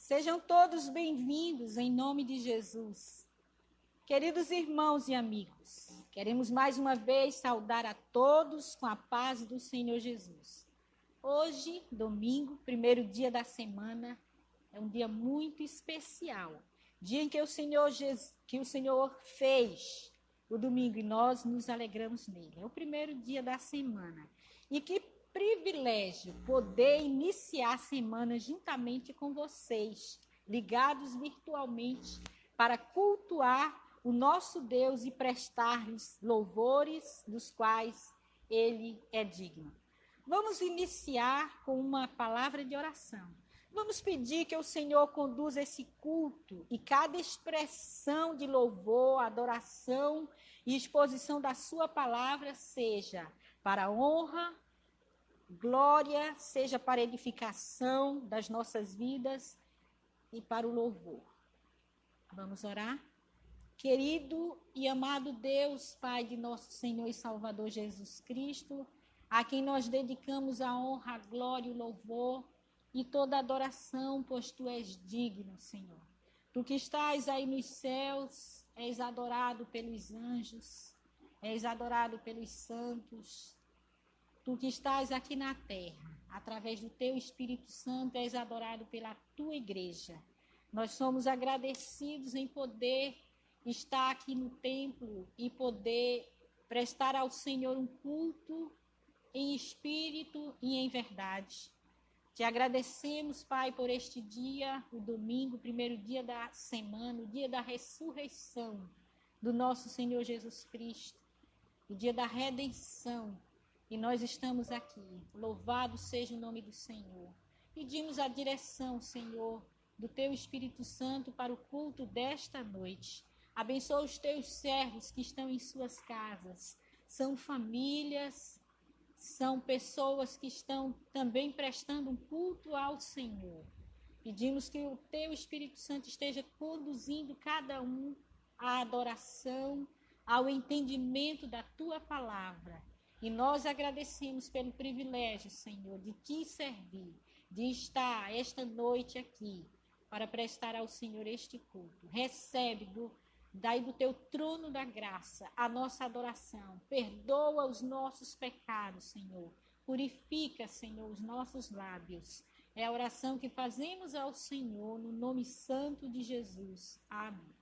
Sejam todos bem-vindos em nome de Jesus. Queridos irmãos e amigos, queremos mais uma vez saudar a todos com a paz do Senhor Jesus. Hoje, domingo, primeiro dia da semana, é um dia muito especial. Dia em que o Senhor fez o domingo e nós nos alegramos nele. É o primeiro dia da semana. E que privilégio poder iniciar a semana juntamente com vocês, ligados virtualmente, para cultuar o nosso Deus e prestar-lhes louvores dos quais Ele é digno. Vamos iniciar com uma palavra de oração. Vamos pedir que o Senhor conduza esse culto e cada expressão de louvor, adoração e exposição da sua palavra seja para a honra, glória, seja para a edificação das nossas vidas e para o louvor. Vamos orar? Querido e amado Deus, Pai de nosso Senhor e Salvador Jesus Cristo, a quem nós dedicamos a honra, a glória e o louvor e toda a adoração, pois Tu és digno, Senhor. Tu que estás aí nos céus, és adorado pelos anjos, és adorado pelos santos. Tu que estás aqui na terra, através do Teu Espírito Santo, és adorado pela Tua igreja. Nós somos agradecidos em poder estar aqui no templo e poder prestar ao Senhor um culto em espírito e em verdade. Te agradecemos, Pai, por este dia, o domingo, o primeiro dia da semana, o dia da ressurreição do nosso Senhor Jesus Cristo, o dia da redenção. E nós estamos aqui. Louvado seja o nome do Senhor. Pedimos a direção, Senhor, do Teu Espírito Santo para o culto desta noite. Abençoa os Teus servos que estão em suas casas. São famílias, são pessoas que estão também prestando um culto ao Senhor. Pedimos que o Teu Espírito Santo esteja conduzindo cada um à adoração, ao entendimento da Tua palavra. E nós agradecemos pelo privilégio, Senhor, de Te servir, de estar esta noite aqui para prestar ao Senhor este culto. Recebe daí do Teu trono da graça a nossa adoração. Perdoa os nossos pecados, Senhor. Purifica, Senhor, os nossos lábios. É a oração que fazemos ao Senhor no nome santo de Jesus. Amém.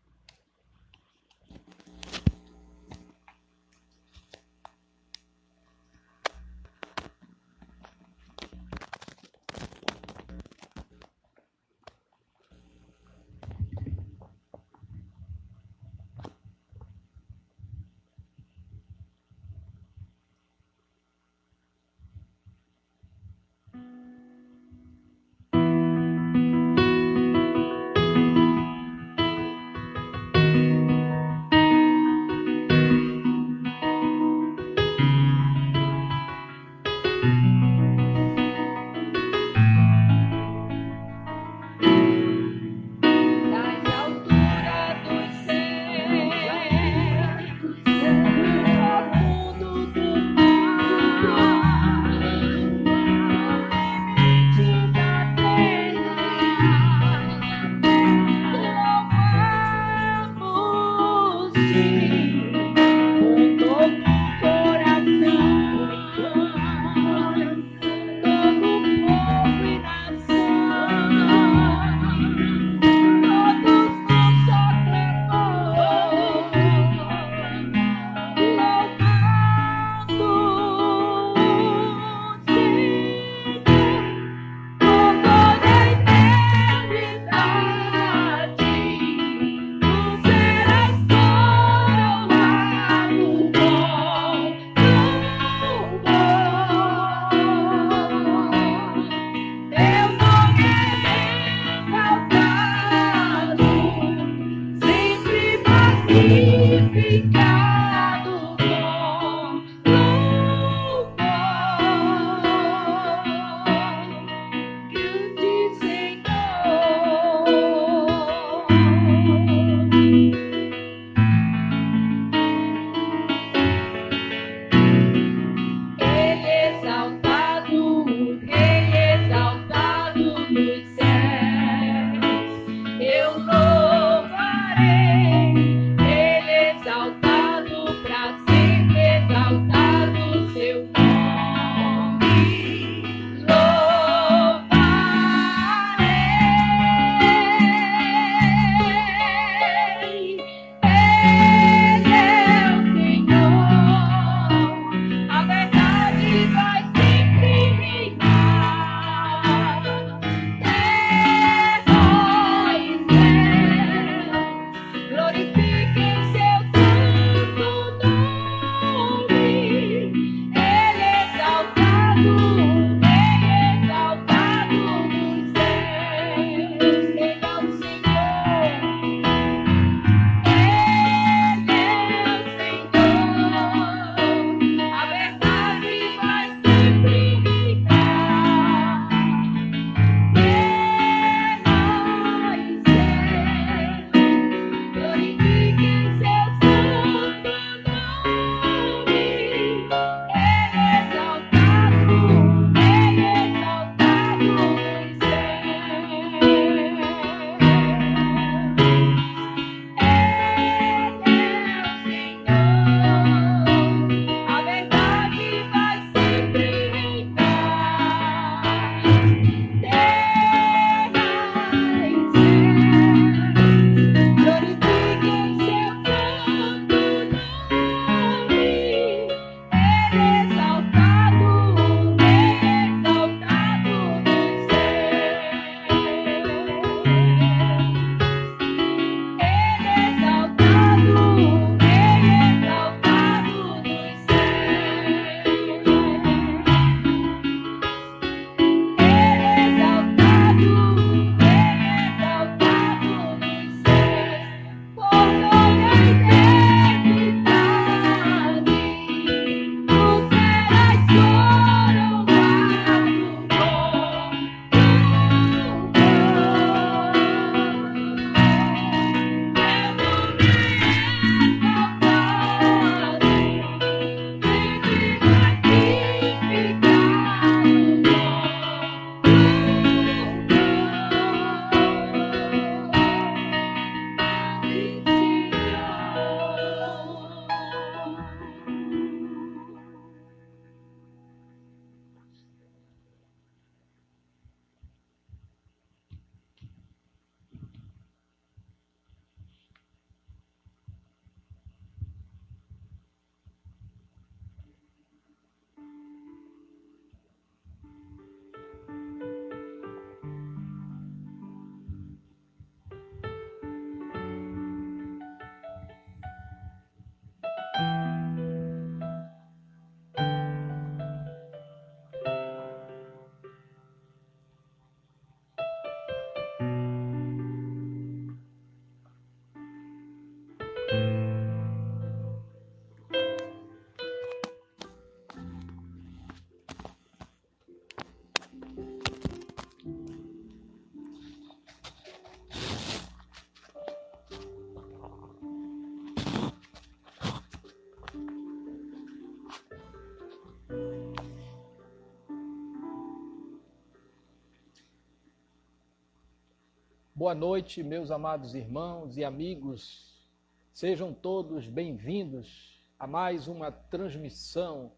Boa noite, meus amados irmãos e amigos. Sejam todos bem-vindos a mais uma transmissão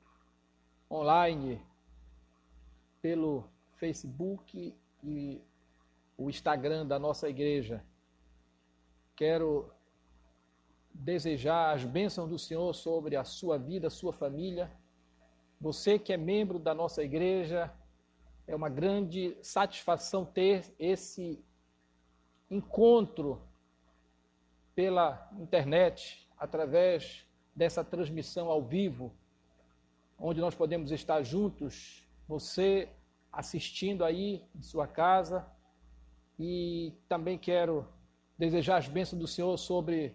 online pelo Facebook e o Instagram da nossa igreja. Quero desejar as bênçãos do Senhor sobre a sua vida, a sua família. Você que é membro da nossa igreja, é uma grande satisfação ter esse encontro pela internet, através dessa transmissão ao vivo, onde nós podemos estar juntos, você assistindo aí em sua casa. E também quero desejar as bênçãos do Senhor sobre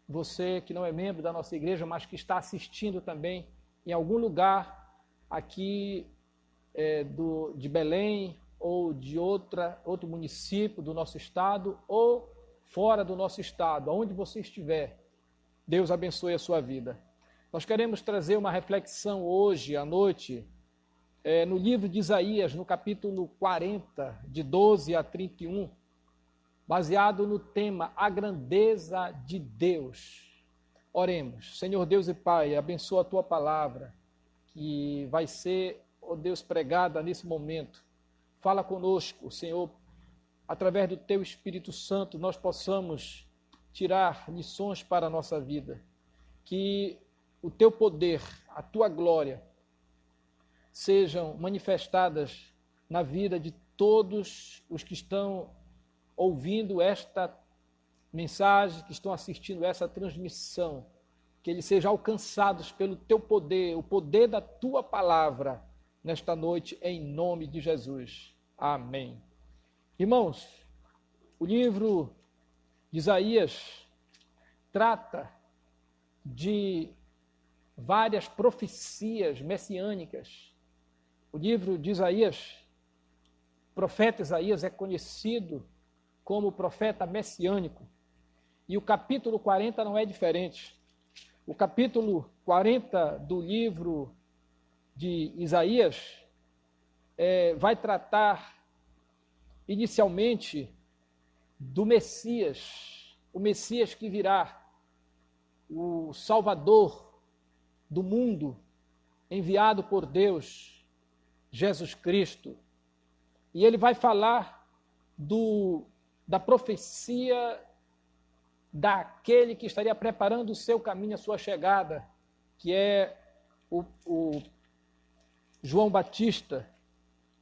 você que não é membro da nossa igreja, mas que está assistindo também em algum lugar aqui de Belém ou de outro município do nosso estado ou fora do nosso estado, aonde você estiver. Deus abençoe a sua vida. Nós queremos trazer uma reflexão hoje à noite no livro de Isaías, no capítulo 40, de 12 a 31, baseado no tema A Grandeza de Deus. Oremos. Senhor Deus e Pai, abençoa a Tua palavra, que vai ser, ó Deus, pregada nesse momento. Fala conosco, Senhor, através do Teu Espírito Santo, nós possamos tirar lições para a nossa vida. Que o Teu poder, a Tua glória, sejam manifestadas na vida de todos os que estão ouvindo esta mensagem, que estão assistindo essa transmissão, que eles sejam alcançados pelo Teu poder, o poder da Tua palavra, nesta noite, em nome de Jesus. Amém. Irmãos, o livro de Isaías trata de várias profecias messiânicas. O livro de Isaías, o profeta Isaías é conhecido como o profeta messiânico. E o capítulo 40 não é diferente. O capítulo 40 do livro de Isaías vai tratar inicialmente do Messias, o Messias que virá, o Salvador do mundo, enviado por Deus, Jesus Cristo. E ele vai falar da profecia daquele que estaria preparando o seu caminho, a sua chegada, que é o João Batista.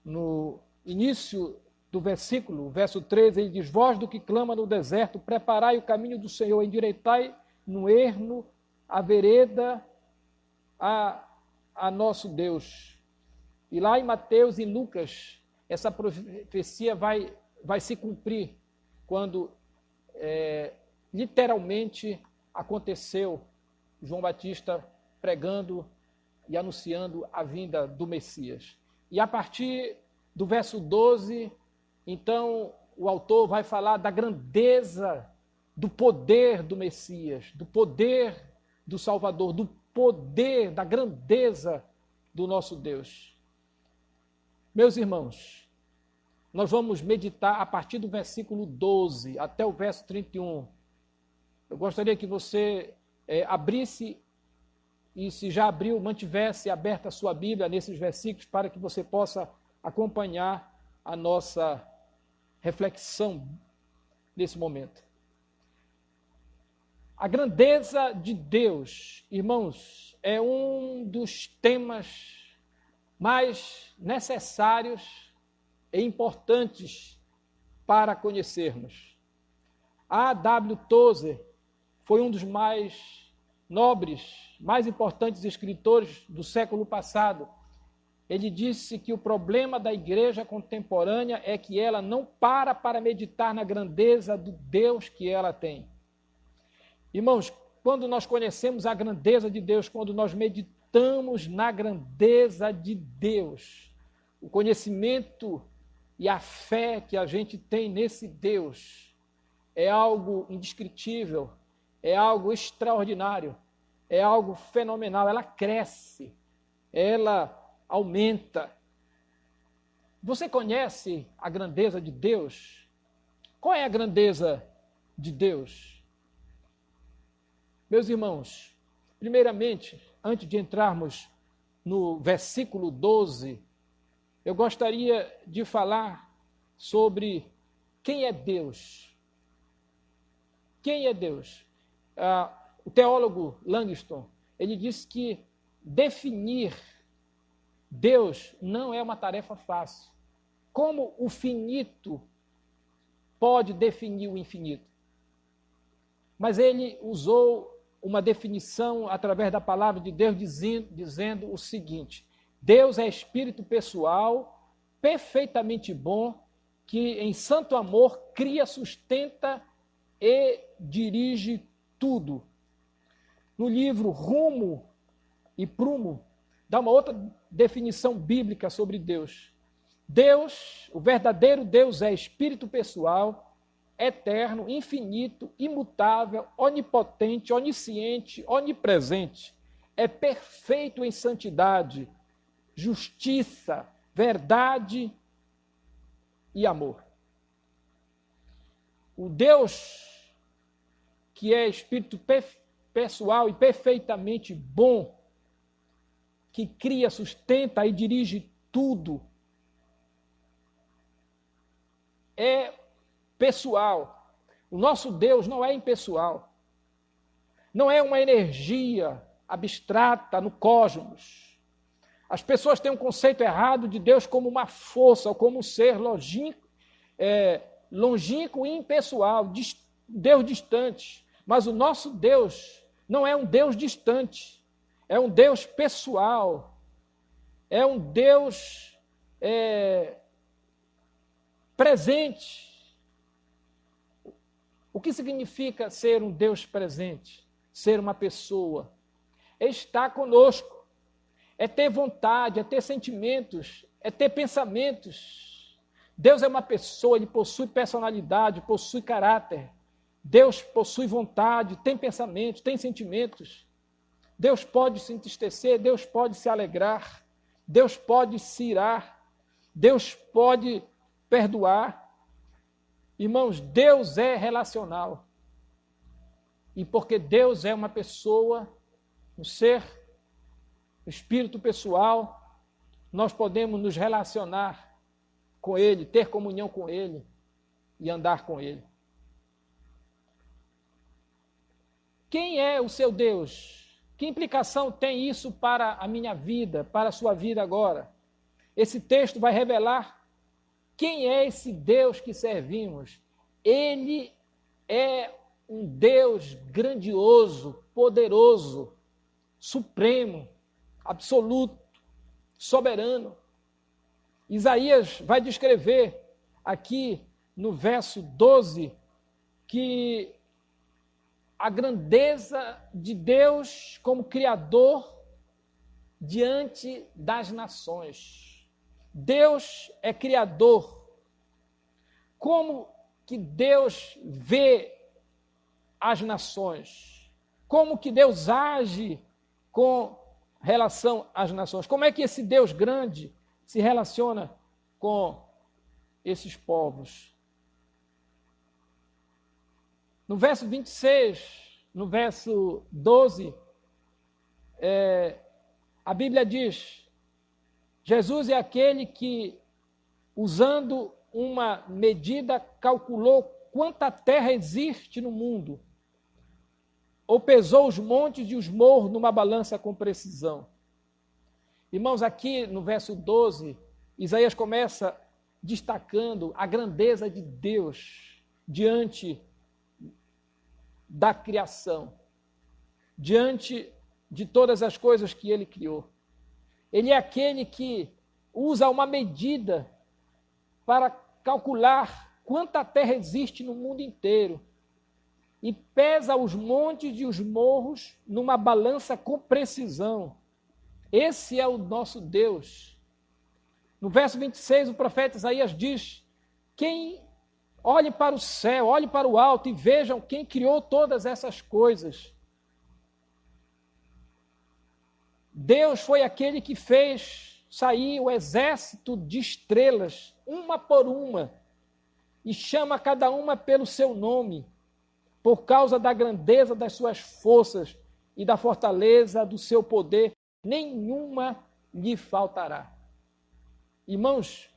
No início do versículo, verso 13, ele diz: Vós do que clama no deserto, preparai o caminho do Senhor, endireitai no ermo a vereda a nosso Deus. E lá em Mateus e Lucas, essa profecia vai se cumprir quando literalmente aconteceu João Batista pregando e anunciando a vinda do Messias. E a partir do verso 12, então, o autor vai falar da grandeza do poder do Messias, do poder do Salvador, do poder, da grandeza do nosso Deus. Meus irmãos, nós vamos meditar a partir do versículo 12 até o verso 31. Eu gostaria que você abrisse e, se já abriu, mantivesse aberta a sua Bíblia nesses versículos para que você possa acompanhar a nossa reflexão nesse momento. A grandeza de Deus, irmãos, é um dos temas mais necessários e importantes para conhecermos. A A.W. Tozer foi um dos mais nobres, mais importantes escritores do século passado. Ele disse que o problema da igreja contemporânea é que ela não para meditar na grandeza do Deus que ela tem. Irmãos, quando nós conhecemos a grandeza de Deus, quando nós meditamos na grandeza de Deus, o conhecimento e a fé que a gente tem nesse Deus é algo indescritível, é algo extraordinário, é algo fenomenal. Ela cresce, ela aumenta. Você conhece a grandeza de Deus? Qual é a grandeza de Deus? Meus irmãos, primeiramente, antes de entrarmos no versículo 12, eu gostaria de falar sobre quem é Deus. Quem é Deus? O teólogo Langston, ele diz que definir Deus não é uma tarefa fácil. Como o finito pode definir o infinito? Mas ele usou uma definição através da palavra de Deus dizendo o seguinte: Deus é espírito pessoal, perfeitamente bom, que em santo amor cria, sustenta e dirige tudo. No livro Rumo e Prumo, dá uma outra definição bíblica sobre Deus. Deus, o verdadeiro Deus é espírito pessoal, eterno, infinito, imutável, onipotente, onisciente, onipresente. É perfeito em santidade, justiça, verdade e amor. O Deus que é espírito pessoal e perfeitamente bom, que cria, sustenta e dirige tudo, é pessoal. O nosso Deus não é impessoal. Não é uma energia abstrata no cosmos. As pessoas têm um conceito errado de Deus como uma força, ou como um ser longínquo e impessoal, Deus distante. Mas o nosso Deus não é um Deus distante, é um Deus pessoal, é um Deus presente. O que significa ser um Deus presente? Ser uma pessoa? É estar conosco, é ter vontade, é ter sentimentos, é ter pensamentos. Deus é uma pessoa, ele possui personalidade, possui caráter. Deus possui vontade, tem pensamentos, tem sentimentos. Deus pode se entristecer, Deus pode se alegrar, Deus pode se irar, Deus pode perdoar. Irmãos, Deus é relacional. E porque Deus é uma pessoa, um ser, um espírito pessoal, nós podemos nos relacionar com Ele, ter comunhão com Ele e andar com Ele. Quem é o seu Deus? Que implicação tem isso para a minha vida, para a sua vida agora? Esse texto vai revelar quem é esse Deus que servimos. Ele é um Deus grandioso, poderoso, supremo, absoluto, soberano. Isaías vai descrever aqui no verso 12 que a grandeza de Deus como Criador diante das nações. Deus é Criador. Como que Deus vê as nações? Como que Deus age com relação às nações? Como é que esse Deus grande se relaciona com esses povos? No verso 26, no verso 12, a Bíblia diz: Jesus é aquele que, usando uma medida, calculou quanta terra existe no mundo, ou pesou os montes e os morros numa balança com precisão. Irmãos, aqui no verso 12, Isaías começa destacando a grandeza de Deus diante da criação, diante de todas as coisas que ele criou. Ele é aquele que usa uma medida para calcular quanta terra existe no mundo inteiro e pesa os montes e os morros numa balança com precisão. Esse é o nosso Deus. No verso 26, o profeta Isaías diz: quem olhe para o céu, olhe para o alto e vejam quem criou todas essas coisas. Deus foi aquele que fez sair o exército de estrelas, uma por uma, e chama cada uma pelo seu nome, por causa da grandeza das suas forças e da fortaleza do seu poder, nenhuma lhe faltará. Irmãos,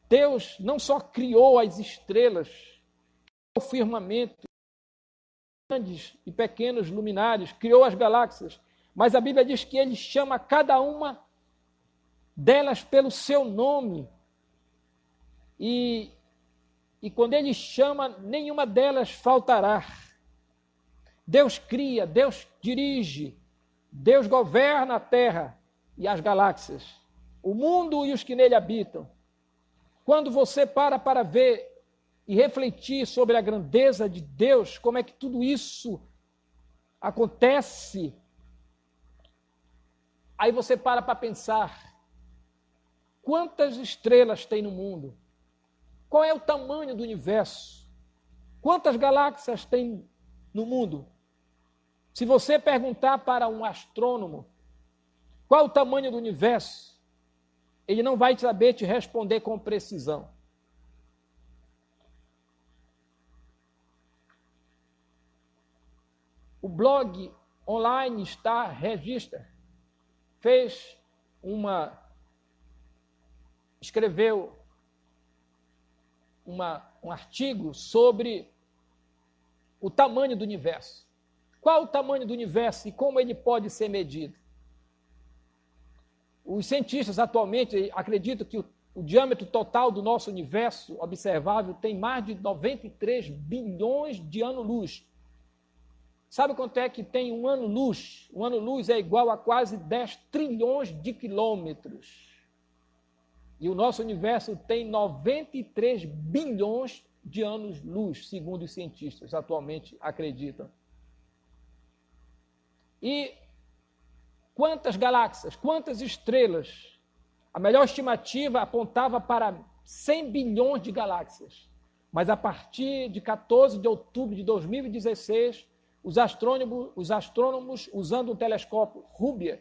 Deus não só criou as estrelas, o firmamento, grandes e pequenos luminares, criou as galáxias, mas a Bíblia diz que ele chama cada uma delas pelo seu nome. E quando ele chama, nenhuma delas faltará. Deus cria, Deus dirige, Deus governa a terra e as galáxias, o mundo e os que nele habitam. Quando você para ver e refletir sobre a grandeza de Deus, como é que tudo isso acontece, aí você para pensar, quantas estrelas tem no mundo? Qual é o tamanho do universo? Quantas galáxias tem no mundo? Se você perguntar para um astrônomo qual o tamanho do universo, ele não vai saber te responder com precisão. O blog online Star Register escreveu um artigo sobre o tamanho do universo. Qual o tamanho do universo e como ele pode ser medido? Os cientistas atualmente acreditam que o diâmetro total do nosso universo observável tem mais de 93 bilhões de anos-luz. Sabe quanto é que tem um ano-luz? Um ano-luz é igual a quase 10 trilhões de quilômetros. E o nosso universo tem 93 bilhões de anos-luz, segundo os cientistas atualmente acreditam. E quantas galáxias, quantas estrelas? A melhor estimativa apontava para 100 bilhões de galáxias. Mas a partir de 14 de outubro de 2016, os astrônomos, usando o telescópio Hubble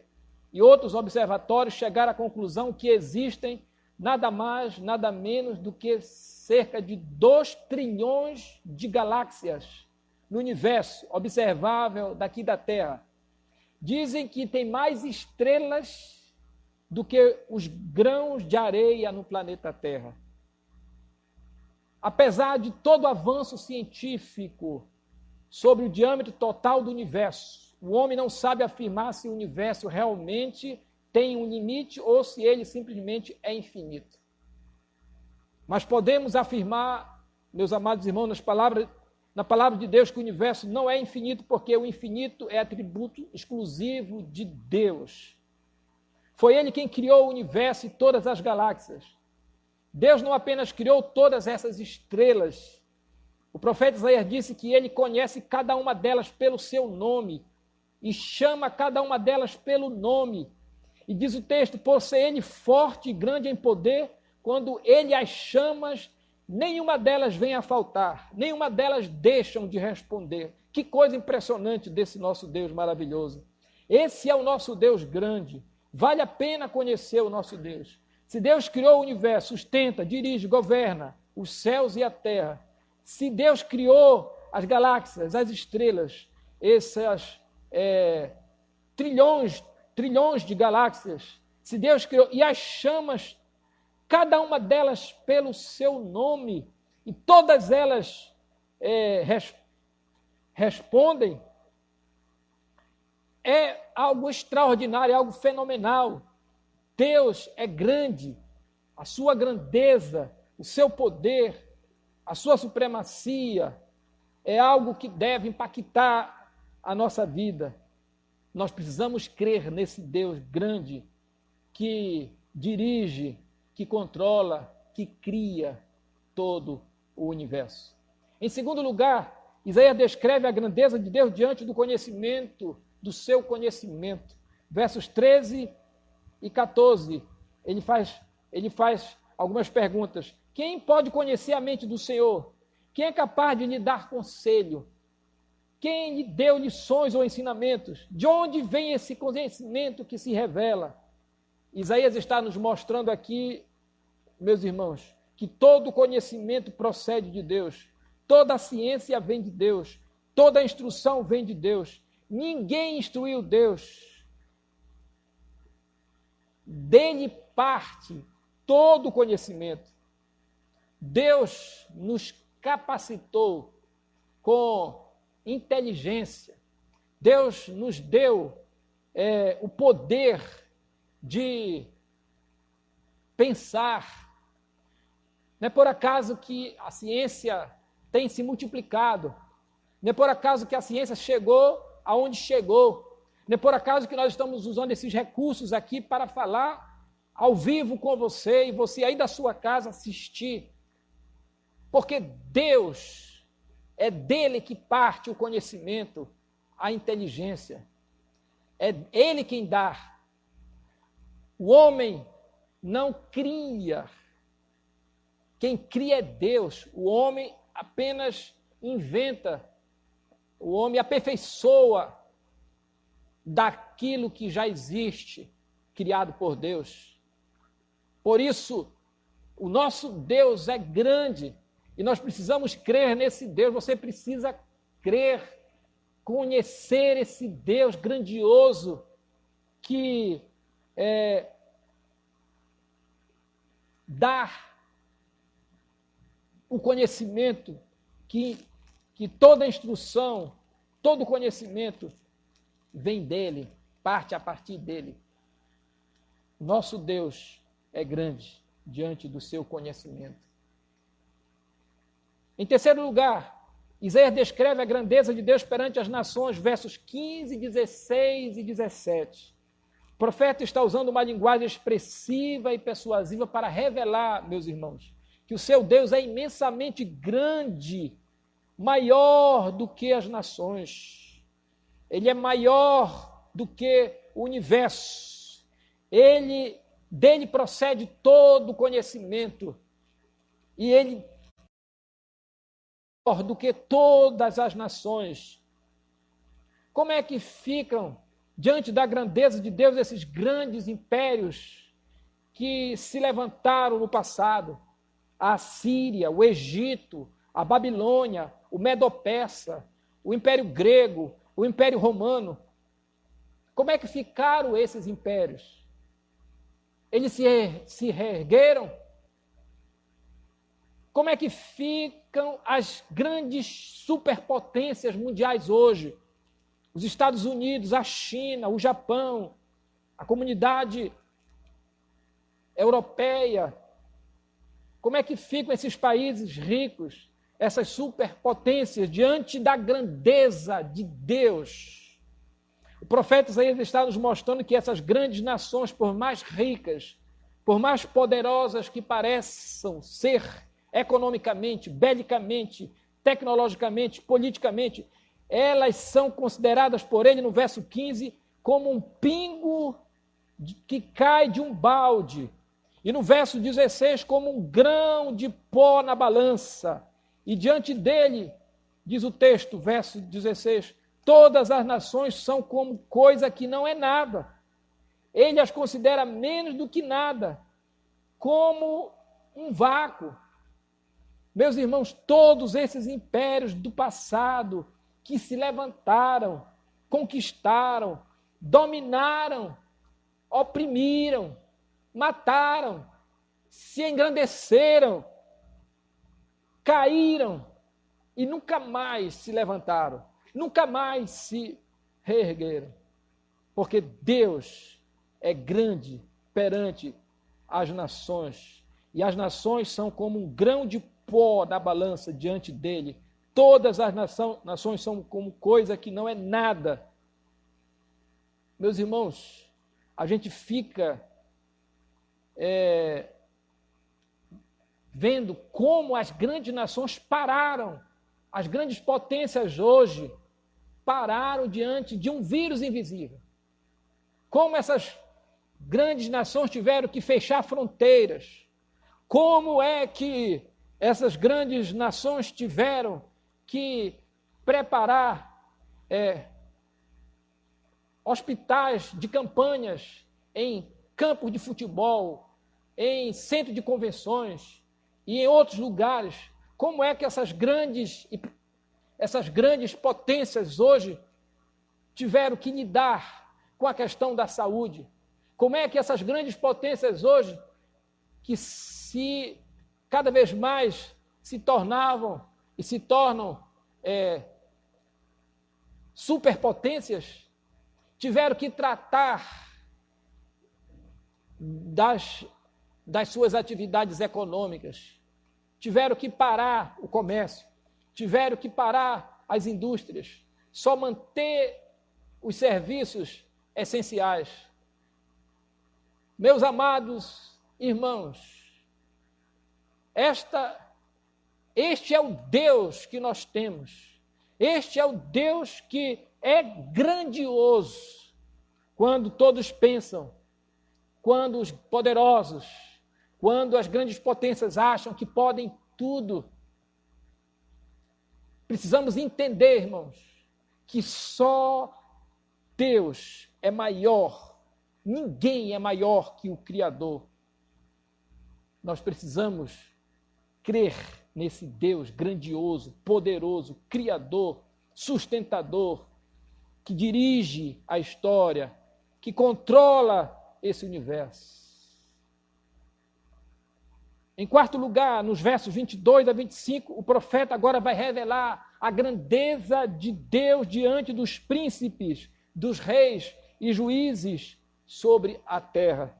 e outros observatórios, chegaram à conclusão que existem nada mais, nada menos do que cerca de 2 trilhões de galáxias no universo observável daqui da Terra. Dizem que tem mais estrelas do que os grãos de areia no planeta Terra. Apesar de todo o avanço científico sobre o diâmetro total do universo, o homem não sabe afirmar se o universo realmente tem um limite ou se ele simplesmente é infinito. Mas podemos afirmar, meus amados irmãos, na palavra de Deus, que o universo não é infinito, porque o infinito é atributo exclusivo de Deus. Foi Ele quem criou o universo e todas as galáxias. Deus não apenas criou todas essas estrelas. O profeta Isaías disse que Ele conhece cada uma delas pelo seu nome e chama cada uma delas pelo nome. E diz o texto, por ser Ele forte e grande em poder, quando Ele as chama, nenhuma delas vem a faltar, nenhuma delas deixam de responder. Que coisa impressionante desse nosso Deus maravilhoso. Esse é o nosso Deus grande. Vale a pena conhecer o nosso Deus. Se Deus criou o universo, sustenta, dirige, governa os céus e a terra. Se Deus criou as galáxias, as estrelas, essas trilhões de galáxias, se Deus criou, e as chamas, cada uma delas pelo seu nome, e todas elas respondem, é algo extraordinário, é algo fenomenal. Deus é grande, a sua grandeza, o seu poder, a sua supremacia, é algo que deve impactar a nossa vida. Nós precisamos crer nesse Deus grande, que dirige, que controla, que cria todo o universo. Em segundo lugar, Isaías descreve a grandeza de Deus diante do conhecimento, do seu conhecimento. Versos 13 e 14, ele faz algumas perguntas. Quem pode conhecer a mente do Senhor? Quem é capaz de lhe dar conselho? Quem lhe deu lições ou ensinamentos? De onde vem esse conhecimento que se revela? Isaías está nos mostrando aqui, meus irmãos, que todo conhecimento procede de Deus, toda a ciência vem de Deus, toda a instrução vem de Deus. Ninguém instruiu Deus. Dele parte todo o conhecimento. Deus nos capacitou com inteligência. Deus nos deu o poder de pensar. Não é por acaso que a ciência tem se multiplicado. Não é por acaso que a ciência chegou aonde chegou. Não é por acaso que nós estamos usando esses recursos aqui para falar ao vivo com você e você aí da sua casa assistir. Porque Deus, é dele que parte o conhecimento, a inteligência. É ele quem dá. O homem não cria. Quem cria é Deus. O homem apenas inventa. O homem aperfeiçoa daquilo que já existe, criado por Deus. Por isso, o nosso Deus é grande e nós precisamos crer nesse Deus. Você precisa crer, conhecer esse Deus grandioso que dá o conhecimento, que toda instrução, todo conhecimento vem dele, parte a partir dele. Nosso Deus é grande diante do seu conhecimento. Em terceiro lugar, Isaías descreve a grandeza de Deus perante as nações, versos 15, 16 e 17. O profeta está usando uma linguagem expressiva e persuasiva para revelar, meus irmãos, que o seu Deus é imensamente grande, maior do que as nações. Ele é maior do que o universo. Dele procede todo o conhecimento. E ele é maior do que todas as nações. Como é que ficam diante da grandeza de Deus esses grandes impérios que se levantaram no passado? A Assíria, o Egito, a Babilônia, o Medo-Persa, o Império Grego, o Império Romano. Como é que ficaram esses impérios? Eles se reergueram? Como é que ficam as grandes superpotências mundiais hoje? Os Estados Unidos, a China, o Japão, a comunidade europeia. Como é que ficam esses países ricos, essas superpotências, diante da grandeza de Deus? O profeta Isaías está nos mostrando que essas grandes nações, por mais ricas, por mais poderosas que pareçam ser economicamente, belicamente, tecnologicamente, politicamente, elas são consideradas por ele, no verso 15, como um pingo que cai de um balde. E no verso 16, como um grão de pó na balança. E diante dele, diz o texto, verso 16, todas as nações são como coisa que não é nada. Ele as considera menos do que nada, como um vácuo. Meus irmãos, todos esses impérios do passado que se levantaram, conquistaram, dominaram, oprimiram, mataram, se engrandeceram, caíram e nunca mais se levantaram, nunca mais se reergueram, porque Deus é grande perante as nações, e as nações são como um grão de pó na balança diante dele. Todas as nações são como coisa que não é nada. Meus irmãos, a gente fica vendo como as grandes nações pararam, as grandes potências hoje pararam diante de um vírus invisível. Como essas grandes nações tiveram que fechar fronteiras. Como é que essas grandes nações tiveram que preparar hospitais de campanhas em campos de futebol, em centro de convenções, e em outros lugares, como é que essas grandes potências hoje tiveram que lidar com a questão da saúde. Como é que essas grandes potências hoje, que cada vez mais se tornavam e se tornam superpotências, tiveram que tratar das suas atividades econômicas, tiveram que parar o comércio, tiveram que parar as indústrias, só manter os serviços essenciais. Meus amados irmãos, este é o Deus que nós temos. Este é o Deus que é grandioso. Quando todos pensam, quando os poderosos, quando as grandes potências acham que podem tudo, precisamos entender, irmãos, que só Deus é maior. Ninguém é maior que o Criador. Nós precisamos crer nesse Deus grandioso, poderoso, criador, sustentador, que dirige a história, que controla esse universo. Em quarto lugar, nos versos 22 a 25, o profeta agora vai revelar a grandeza de Deus diante dos príncipes, dos reis e juízes sobre a terra.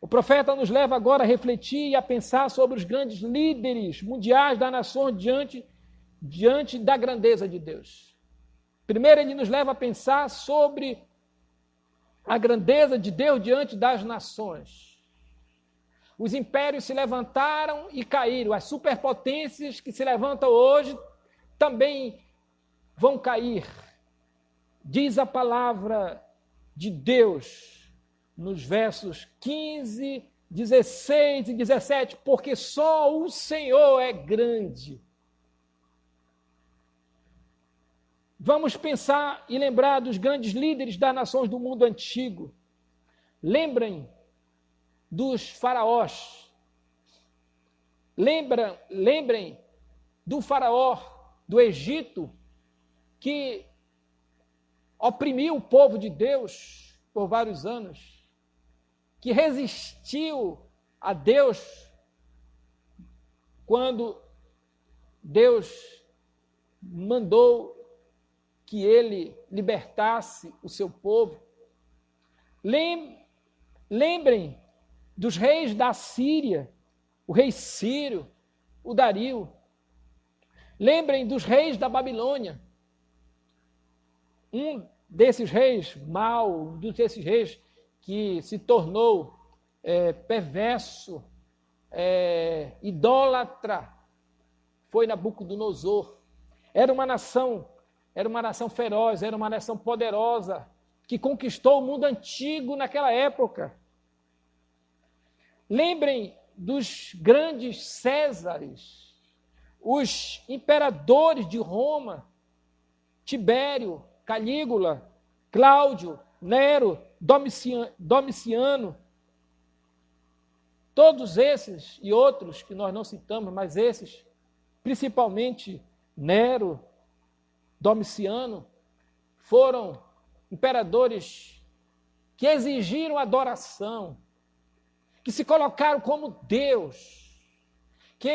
O profeta nos leva agora a refletir e a pensar sobre os grandes líderes mundiais das nações diante da grandeza de Deus. Primeiro, ele nos leva a pensar sobre a grandeza de Deus diante das nações. Os impérios se levantaram e caíram. As superpotências que se levantam hoje também vão cair. Diz a palavra de Deus nos versos 15, 16 e 17, porque só o Senhor é grande. Vamos pensar e lembrar dos grandes líderes das nações do mundo antigo. Lembrem dos faraós. Lembrem do faraó do Egito, que oprimiu o povo de Deus por vários anos, que resistiu a Deus quando Deus mandou que ele libertasse o seu povo. Lembrem dos reis da Síria, o rei Ciro, o Dario. Lembrem dos reis da Babilônia. Um desses reis desses reis que se tornou perverso, idólatra, foi Nabucodonosor. Era uma nação feroz, era uma nação poderosa, que conquistou o mundo antigo naquela época. Lembrem dos grandes Césares, os imperadores de Roma, Tibério, Calígula, Cláudio, Nero, Domiciano. Todos esses e outros que nós não citamos, mas esses, principalmente Nero, Domiciano, foram imperadores que exigiram adoração, que se colocaram como Deus, que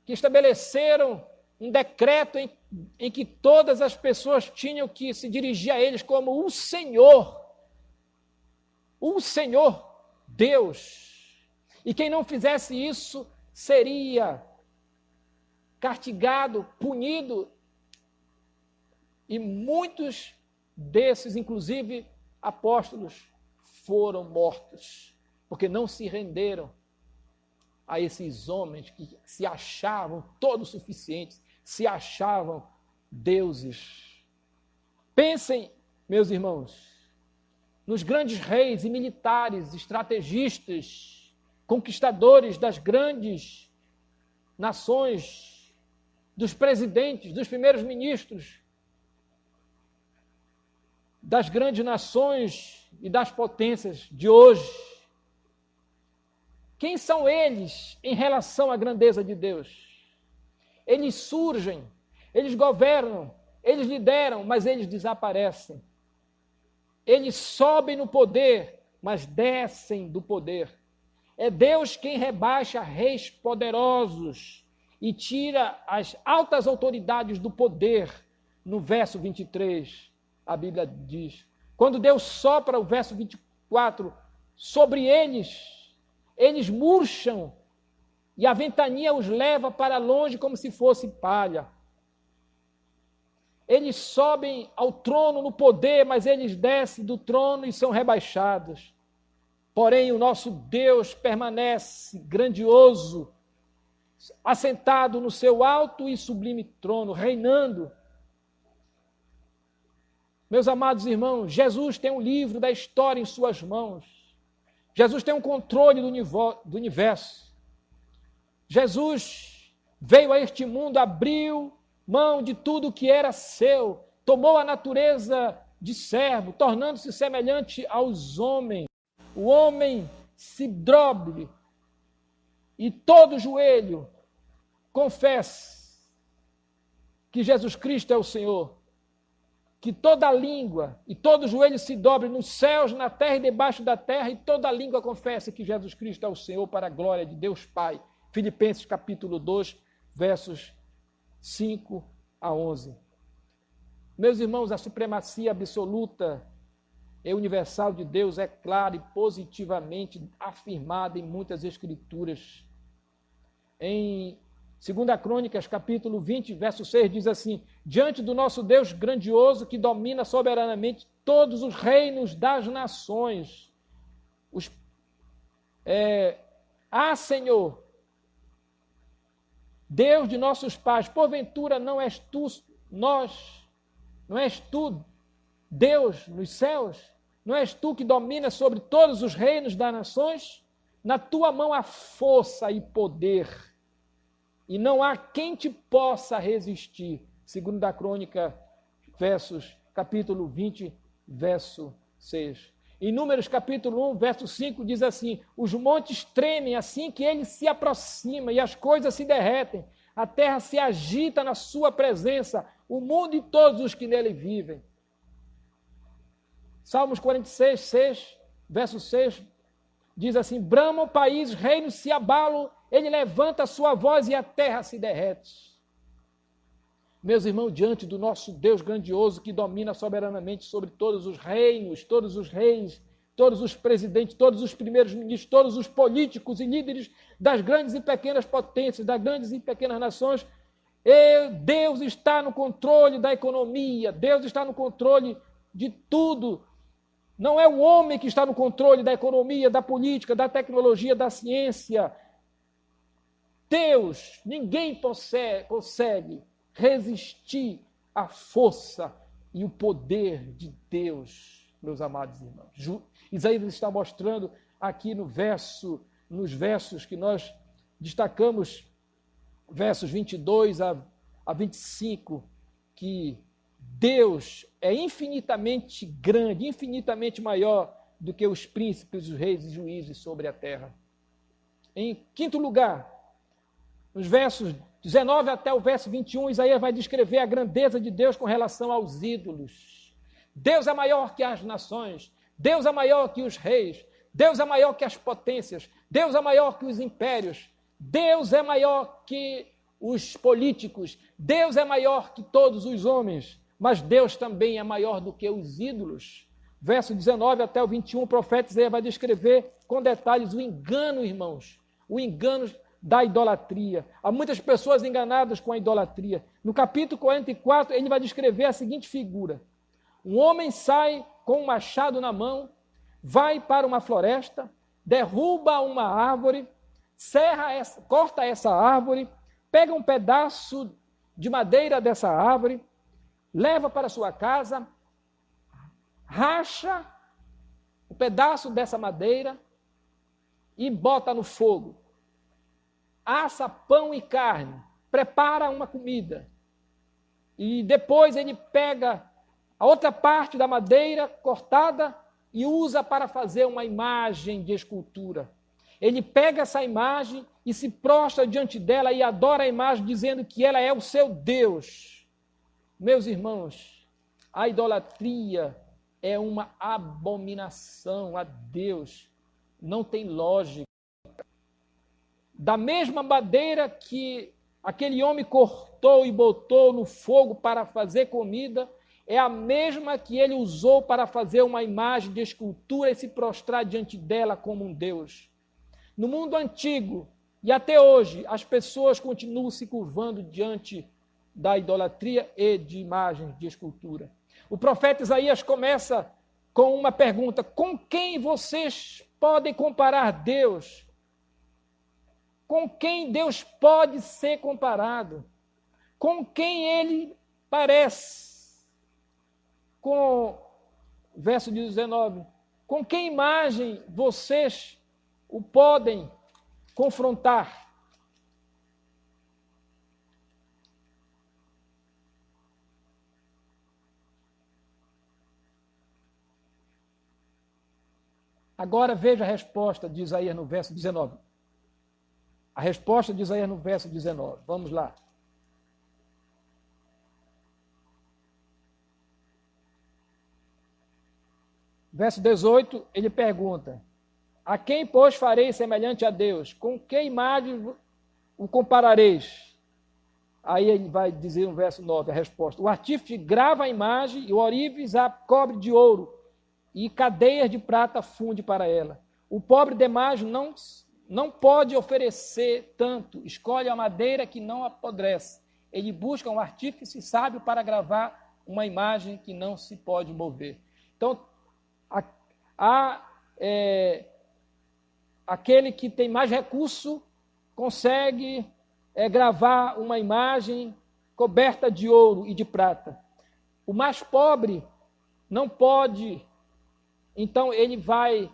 estabeleceram um decreto em que todas as pessoas tinham que se dirigir a eles como o Senhor Deus. E quem não fizesse isso seria castigado, punido, e muitos desses, inclusive apóstolos, foram mortos, porque não se renderam a esses homens que se achavam todos suficientes, se achavam deuses. Pensem, meus irmãos, nos grandes reis e militares, estrategistas, conquistadores das grandes nações, dos presidentes, dos primeiros ministros, das grandes nações e das potências de hoje. Quem são eles em relação à grandeza de Deus? Eles surgem, eles governam, eles lideram, mas eles desaparecem. Eles sobem no poder, mas descem do poder. É Deus quem rebaixa reis poderosos e tira as altas autoridades do poder. No verso 23, a Bíblia diz, quando Deus sopra, o verso 24, sobre eles, eles murcham e a ventania os leva para longe como se fosse palha. Eles sobem ao trono no poder, mas eles descem do trono e são rebaixados. Porém, o nosso Deus permanece grandioso, assentado no seu alto e sublime trono, reinando. Meus amados irmãos, Jesus tem um livro da história em suas mãos. Jesus tem um controle do universo. Jesus veio a este mundo, abriu mão de tudo que era seu, tomou a natureza de servo, tornando-se semelhante aos homens. O homem se dobre e todo joelho confesse que Jesus Cristo é o Senhor, que toda língua e todo joelho se dobre nos céus, na terra e debaixo da terra, e toda língua confesse que Jesus Cristo é o Senhor, para a glória de Deus Pai. Filipenses capítulo 2, versos 5 a 11. Meus irmãos, a supremacia absoluta e universal de Deus é clara e positivamente afirmada em muitas escrituras. Em 2 Crônicas, capítulo 20, verso 6, diz assim, diante do nosso Deus grandioso, que domina soberanamente todos os reinos das nações. Senhor, Deus de nossos pais, porventura não és tu, Deus nos céus? Não és tu que dominas sobre todos os reinos das nações? Na tua mão há força e poder, e não há quem te possa resistir. Segundo da Crônica, capítulo 20, verso 6. Em Números capítulo 1, verso 5, diz assim, os montes tremem assim que ele se aproxima e as coisas se derretem, a terra se agita na sua presença, o mundo e todos os que nele vivem. Salmos 46, 6, verso 6, diz assim, brama o país, reinos se abalam, ele levanta a sua voz e a terra se derrete. Meus irmãos, diante do nosso Deus grandioso que domina soberanamente sobre todos os reinos, todos os reis, todos os presidentes, todos os primeiros ministros, todos os políticos e líderes das grandes e pequenas potências, das grandes e pequenas nações, Deus está no controle da economia, Deus está no controle de tudo. Não é o homem que está no controle da economia, da política, da tecnologia, da ciência. Deus, ninguém consegue resistir à força e o poder de Deus, meus amados irmãos. Isaías está mostrando aqui nos versos que nós destacamos, versos 22 a 25, que Deus é infinitamente grande, infinitamente maior do que os príncipes, os reis e juízes sobre a terra. Em quinto lugar, nos versos 19 até o verso 21, Isaías vai descrever a grandeza de Deus com relação aos ídolos. Deus é maior que as nações, Deus é maior que os reis, Deus é maior que as potências, Deus é maior que os impérios, Deus é maior que os políticos, Deus é maior que todos os homens, mas Deus também é maior do que os ídolos. Verso 19 até o 21, o profeta Isaías vai descrever com detalhes o engano, irmãos, o engano da idolatria. Há muitas pessoas enganadas com a idolatria. No capítulo 44, ele vai descrever a seguinte figura. Um homem sai com um machado na mão, vai para uma floresta, derruba uma árvore, corta essa árvore, pega um pedaço de madeira dessa árvore, leva para sua casa, racha o pedaço dessa madeira e bota no fogo. Assa pão e carne, prepara uma comida. E depois ele pega a outra parte da madeira cortada e usa para fazer uma imagem de escultura. Ele pega essa imagem e se prostra diante dela e adora a imagem, dizendo que ela é o seu Deus. Meus irmãos, a idolatria é uma abominação a Deus. Não tem lógica. Da mesma madeira que aquele homem cortou e botou no fogo para fazer comida, é a mesma que ele usou para fazer uma imagem de escultura e se prostrar diante dela como um Deus. No mundo antigo e até hoje, as pessoas continuam se curvando diante da idolatria e de imagens de escultura. O profeta Isaías começa com uma pergunta: com quem vocês podem comparar Deus? Com quem Deus pode ser comparado? Com quem ele parece? Com verso 19, com que imagem vocês o podem confrontar? Agora veja a resposta de Isaías no verso 19. A resposta de Isaías no verso 19. Vamos lá. Verso 18, ele pergunta: a quem, pois, farei semelhante a Deus? Com que imagem o comparareis? Aí ele vai dizer no verso 9 a resposta: o artífice grava a imagem e o ourives a cobre de ouro e cadeias de prata funde para ela. O pobre de imagem não pode oferecer tanto, escolhe a madeira que não apodrece. Ele busca um artífice sábio para gravar uma imagem que não se pode mover. Então, aquele que tem mais recurso consegue gravar uma imagem coberta de ouro e de prata. O mais pobre não pode, então ele vai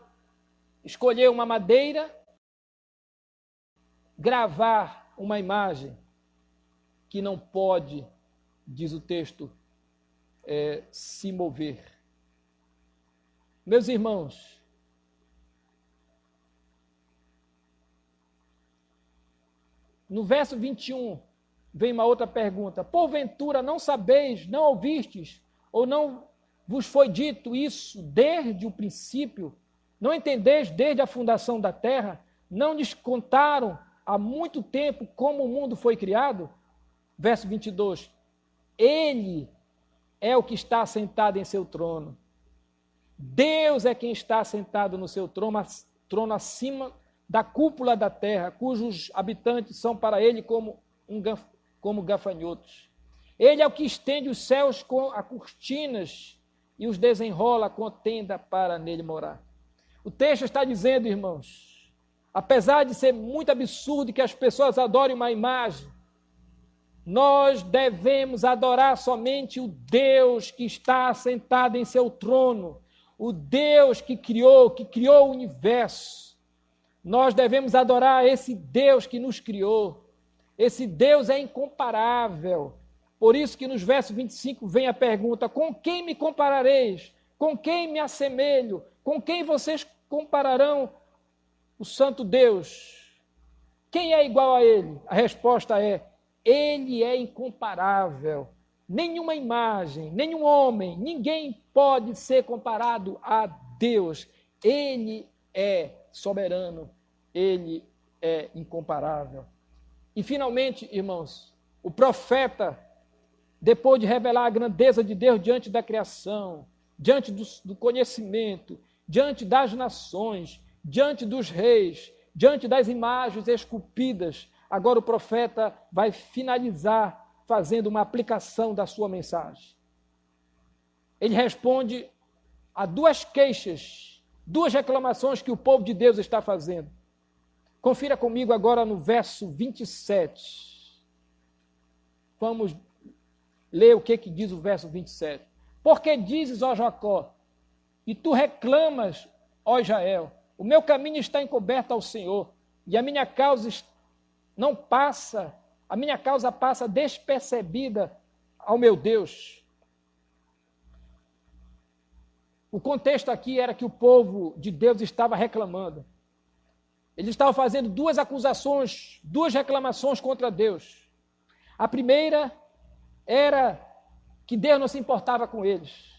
escolher uma madeira, gravar uma imagem que não pode, diz o texto, se mover. Meus irmãos, no verso 21, vem uma outra pergunta: porventura não sabeis, não ouvistes, ou não vos foi dito isso desde o princípio? Não entendeis desde a fundação da terra? Não lhes contaram há muito tempo como o mundo foi criado? Verso 22, ele é o que está sentado em seu trono. Deus é quem está sentado no seu trono acima da cúpula da terra, cujos habitantes são para ele como gafanhotos. Ele é o que estende os céus com as cortinas e os desenrola com tenda para nele morar. O texto está dizendo, irmãos, apesar de ser muito absurdo que as pessoas adorem uma imagem, nós devemos adorar somente o Deus que está sentado em seu trono, o Deus que criou o universo. Nós devemos adorar esse Deus que nos criou. Esse Deus é incomparável. Por isso que nos versos 25 vem a pergunta: com quem me comparareis? Com quem me assemelho? Com quem vocês compararão o santo Deus? Quem é igual a ele? A resposta é: ele é incomparável. Nenhuma imagem, nenhum homem, ninguém pode ser comparado a Deus. Ele é soberano, ele é incomparável. E finalmente, irmãos, o profeta, depois de revelar a grandeza de Deus diante da criação, diante do conhecimento, diante das nações, diante dos reis, diante das imagens esculpidas, agora o profeta vai finalizar fazendo uma aplicação da sua mensagem. Ele responde a duas queixas, duas reclamações que o povo de Deus está fazendo. Confira comigo agora no verso 27. Vamos ler o que diz o verso 27. Porque dizes, ó Jacó, e tu reclamas, ó Israel, o meu caminho está encoberto ao Senhor, e a minha causa passa despercebida ao meu Deus. O contexto aqui era que o povo de Deus estava reclamando. Eles estavam fazendo duas acusações, duas reclamações contra Deus. A primeira era que Deus não se importava com eles.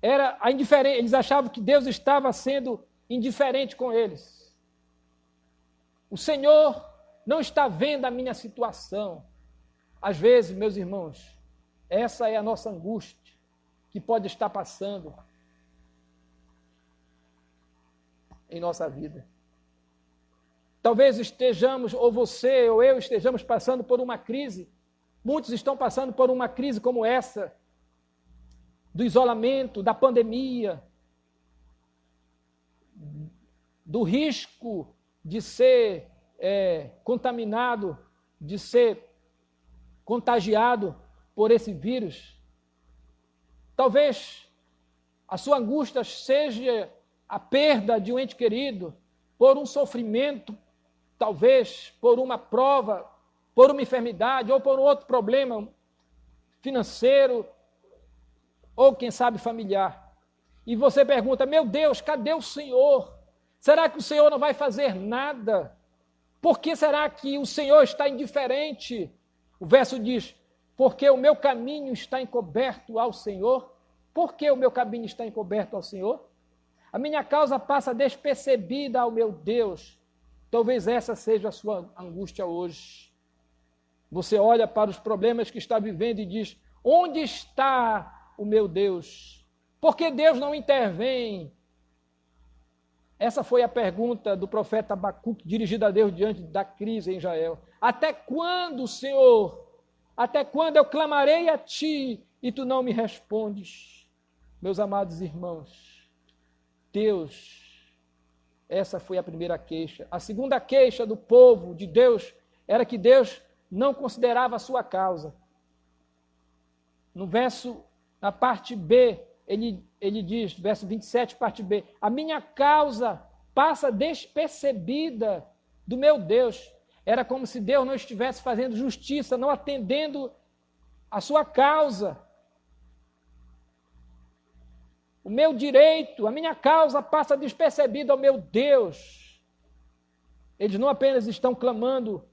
Era a indiferença. Eles achavam que Deus estava sendo indiferente com eles. O Senhor não está vendo a minha situação. Às vezes, meus irmãos, essa é a nossa angústia que pode estar passando em nossa vida. Talvez estejamos, ou você ou eu estejamos passando por uma crise. Muitos estão passando por uma crise como essa, do isolamento, da pandemia, do risco de ser contaminado, de ser contagiado por esse vírus. Talvez a sua angústia seja a perda de um ente querido, por um sofrimento, talvez por uma prova, por uma enfermidade ou por outro problema financeiro ou, quem sabe, familiar. E você pergunta, meu Deus, cadê o Senhor? Será que o Senhor não vai fazer nada? Por que será que o Senhor está indiferente? O verso diz, porque o meu caminho está encoberto ao Senhor. Por que o meu caminho está encoberto ao Senhor? A minha causa passa despercebida ao meu Deus. Talvez essa seja a sua angústia hoje. Você olha para os problemas que está vivendo e diz, onde está o meu Deus? Por que Deus não intervém? Essa foi a pergunta do profeta Abacuque, dirigida a Deus diante da crise em Israel. Até quando, Senhor? Até quando eu clamarei a Ti e Tu não me respondes? Meus amados irmãos, Deus, essa foi a primeira queixa. A segunda queixa do povo de Deus era que Deus não considerava a sua causa. Na parte B, ele diz, verso 27, parte B, a minha causa passa despercebida do meu Deus. Era como se Deus não estivesse fazendo justiça, não atendendo a sua causa. O meu direito, a minha causa passa despercebida ao meu Deus. Eles não apenas estão clamando,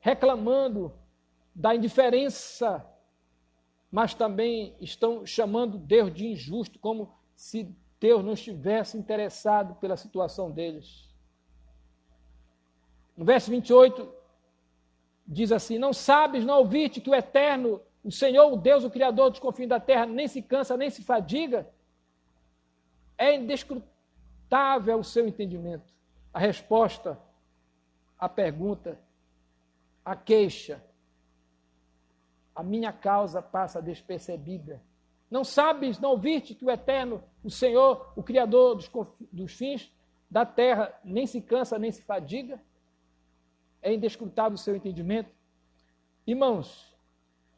reclamando da indiferença, mas também estão chamando Deus de injusto, como se Deus não estivesse interessado pela situação deles. No verso 28, diz assim, não sabes, não ouviste que o Eterno, o Senhor, o Deus, o Criador dos confins da terra, nem se cansa, nem se fadiga? É indescrutável o seu entendimento. A resposta à pergunta, à queixa, a minha causa passa despercebida. Não sabes, não ouviste que o Eterno, o Senhor, o Criador dos fins da terra, nem se cansa, nem se fadiga? É indescrutável o seu entendimento. Irmãos,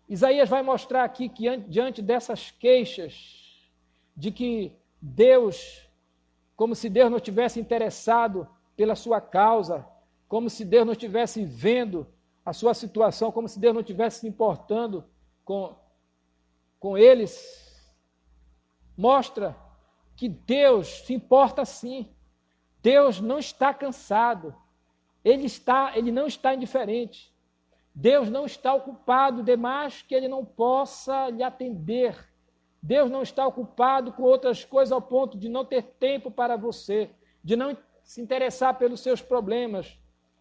Isaías vai mostrar aqui que diante dessas queixas, de que Deus, como se Deus não tivesse interessado pela sua causa, como se Deus não estivesse vendo a sua situação, como se Deus não estivesse se importando com eles, mostra que Deus se importa sim. Deus não está cansado. Ele não está indiferente. Deus não está ocupado demais que Ele não possa lhe atender. Deus não está ocupado com outras coisas ao ponto de não ter tempo para você, de não se interessar pelos seus problemas.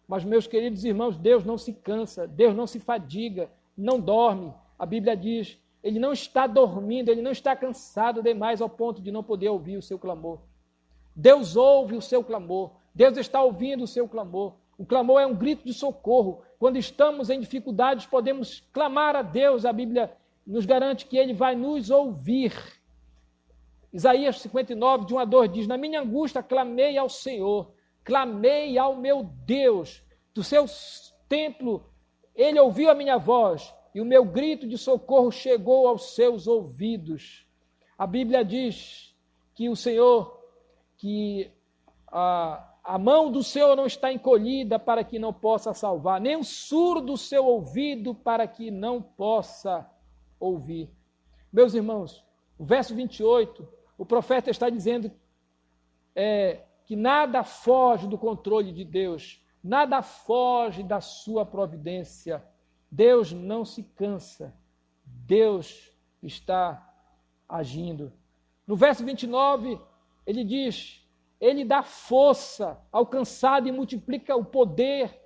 Mas, meus queridos irmãos, Deus não se cansa, Deus não se fadiga, não dorme. A Bíblia diz, Ele não está dormindo, Ele não está cansado demais ao ponto de não poder ouvir o seu clamor. Deus ouve o seu clamor, Deus está ouvindo o seu clamor. O clamor é um grito de socorro. Quando estamos em dificuldades, podemos clamar a Deus. A Bíblia nos garante que Ele vai nos ouvir. Isaías 59, de 1 a 2, diz, na minha angústia clamei ao Senhor, clamei ao meu Deus. Do seu templo, Ele ouviu a minha voz, e o meu grito de socorro chegou aos seus ouvidos. A Bíblia diz que o Senhor, que a mão do Senhor não está encolhida para que não possa salvar, nem o surdo do seu ouvido para que não possa ouvir. Meus irmãos, o verso 28, o profeta está dizendo que nada foge do controle de Deus, nada foge da sua providência. Deus não se cansa, Deus está agindo. No verso 29, ele diz: ele dá força ao cansado e multiplica o poder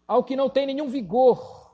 ao que não tem nenhum vigor.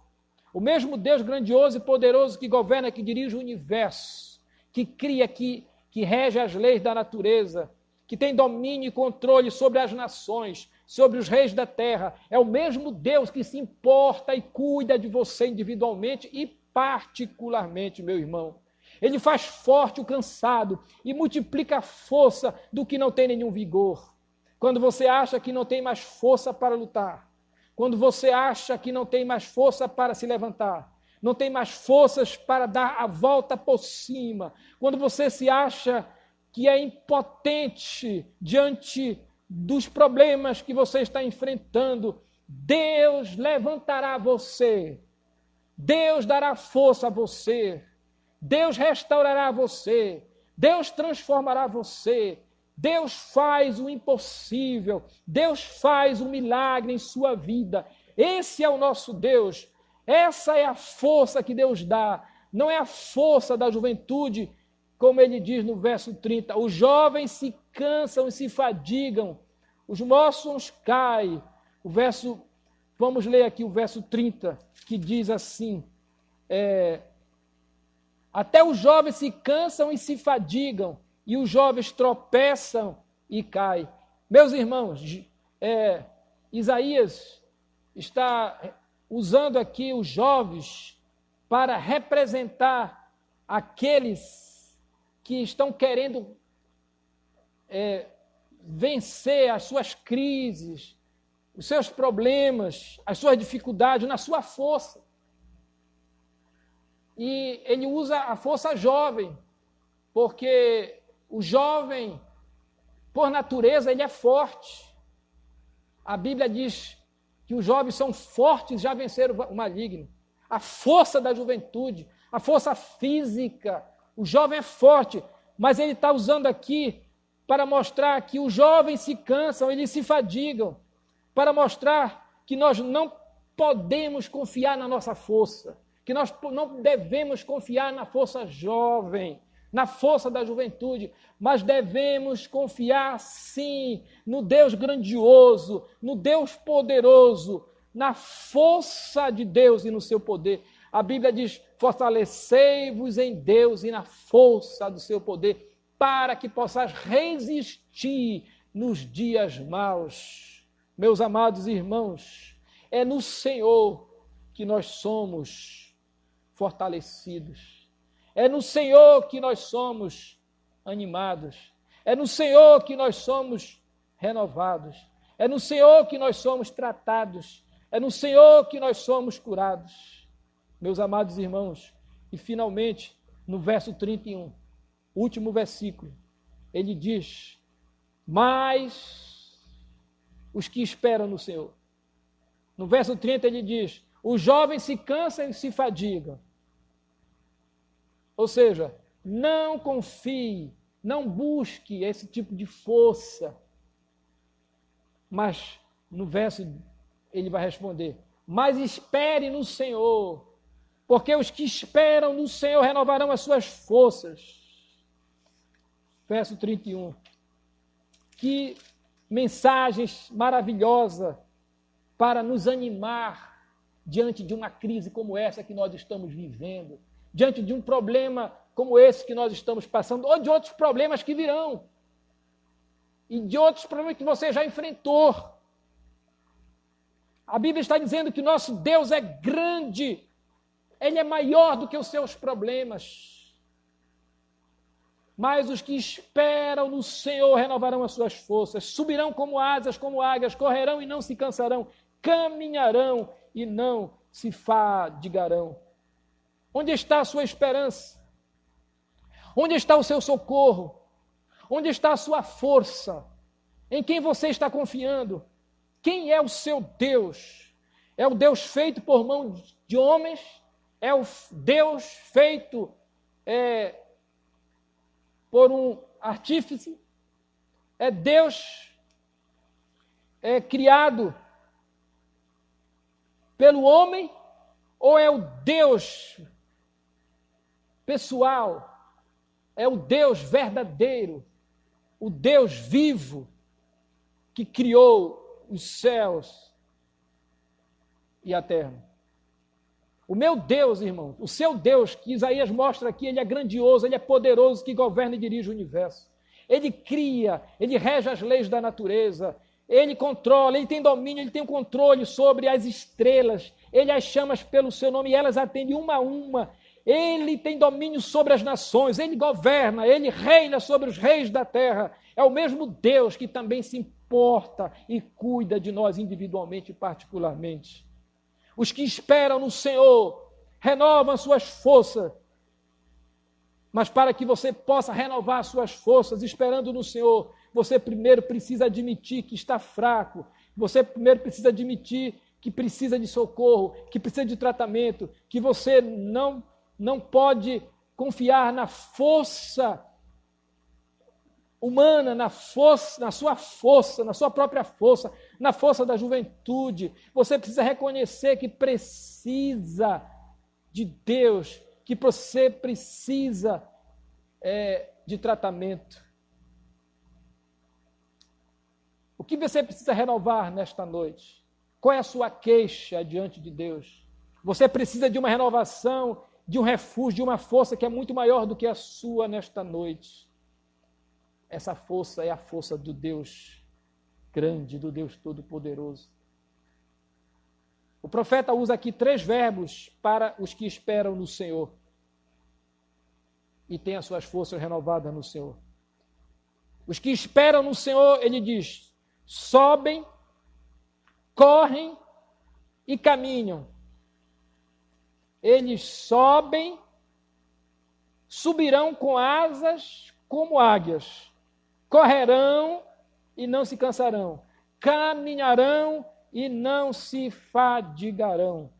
O mesmo Deus grandioso e poderoso que governa, que dirige o universo, que cria, que rege as leis da natureza, que tem domínio e controle sobre as nações, sobre os reis da terra, é o mesmo Deus que se importa e cuida de você individualmente e particularmente, meu irmão. Ele faz forte o cansado e multiplica a força do que não tem nenhum vigor. Quando você acha que não tem mais força para lutar, quando você acha que não tem mais força para se levantar, não tem mais forças para dar a volta por cima, quando você se acha que é impotente diante dos problemas que você está enfrentando, Deus levantará você, Deus dará força a você, Deus restaurará você, Deus transformará você, Deus faz o impossível, Deus faz o milagre em sua vida. Esse é o nosso Deus, essa é a força que Deus dá, não é a força da juventude, como ele diz no verso 30, os jovens se cansam e se fadigam, os moços caem. Vamos ler aqui o verso 30, que diz assim, até os jovens se cansam e se fadigam, e os jovens tropeçam e caem. Meus irmãos, Isaías está usando aqui os jovens para representar aqueles que estão querendo vencer as suas crises, os seus problemas, as suas dificuldades na sua força. E ele usa a força jovem, porque o jovem, por natureza, ele é forte. A Bíblia diz que os jovens são fortes, já venceram o maligno. A força da juventude, a força física, o jovem é forte, mas ele está usando aqui para mostrar que os jovens se cansam, eles se fadigam, para mostrar que nós não podemos confiar na nossa força, que nós não devemos confiar na força jovem, na força da juventude, mas devemos confiar sim no Deus grandioso, no Deus poderoso, na força de Deus e no seu poder. A Bíblia diz: fortalecei-vos em Deus e na força do seu poder, para que possais resistir nos dias maus. Meus amados irmãos, é no Senhor que nós somos fortalecidos. É no Senhor que nós somos animados. É no Senhor que nós somos renovados. É no Senhor que nós somos tratados. É no Senhor que nós somos curados. Meus amados irmãos, e finalmente, no verso 31, último versículo, ele diz: mas os que esperam no Senhor. No verso 30 ele diz: os jovens se cansam e se fadigam. Ou seja, não confie, não busque esse tipo de força. Mas no verso ele vai responder: mas espere no Senhor, porque os que esperam no Senhor renovarão as suas forças. Verso 31. Que mensagem maravilhosa para nos animar diante de uma crise como essa que nós estamos vivendo, diante de um problema como esse que nós estamos passando, ou de outros problemas que virão, e de outros problemas que você já enfrentou. A Bíblia está dizendo que o nosso Deus é grande, Ele é maior do que os seus problemas. Mas os que esperam no Senhor renovarão as suas forças, subirão como asas, como águias, correrão e não se cansarão, caminharão e não se fadigarão. Onde está a sua esperança? Onde está o seu socorro? Onde está a sua força? Em quem você está confiando? Quem é o seu Deus? É o Deus feito por mão de homens? É o Deus feito por um artífice? É Deus criado pelo homem ou é o Deus pessoal, é o Deus verdadeiro, o Deus vivo que criou os céus e a terra? O meu Deus, irmão, o seu Deus, que Isaías mostra aqui, ele é grandioso, ele é poderoso, que governa e dirige o universo. Ele cria, ele rege as leis da natureza, ele controla, ele tem domínio, ele tem o controle sobre as estrelas, ele as chama pelo seu nome e elas atendem uma a uma. Ele tem domínio sobre as nações, ele governa, ele reina sobre os reis da terra. É o mesmo Deus que também se importa e cuida de nós individualmente e particularmente. Os que esperam no Senhor renovam suas forças. Mas para que você possa renovar suas forças esperando no Senhor, você primeiro precisa admitir que está fraco. Você primeiro precisa admitir que precisa de socorro, que precisa de tratamento, que você não pode confiar na força humana, na sua própria força, na força da juventude. Você precisa reconhecer que precisa de Deus, que você precisa de tratamento. O que você precisa renovar nesta noite? Qual é a sua queixa diante de Deus? Você precisa de uma renovação, de um refúgio, de uma força que é muito maior do que a sua nesta noite. Essa força é a força do Deus grande, do Deus Todo-Poderoso. O profeta usa aqui 3 verbos para os que esperam no Senhor e têm as suas forças renovadas no Senhor. Os que esperam no Senhor, ele diz, sobem, correm e caminham. Eles sobem, subirão com asas como águias, correrão e não se cansarão, caminharão e não se fadigarão.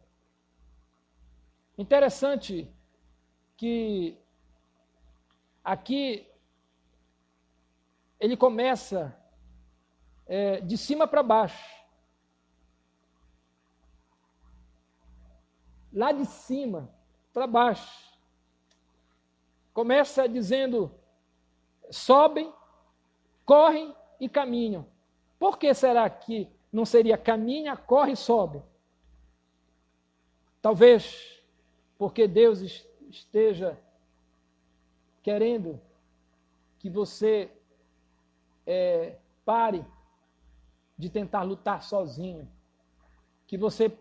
Interessante que aqui ele começa de cima para baixo. Lá de cima para baixo. Começa dizendo, sobem, correm e caminham. Por que será que não seria caminha, corre e sobe? Talvez porque Deus esteja querendo que você pare de tentar lutar sozinho, que você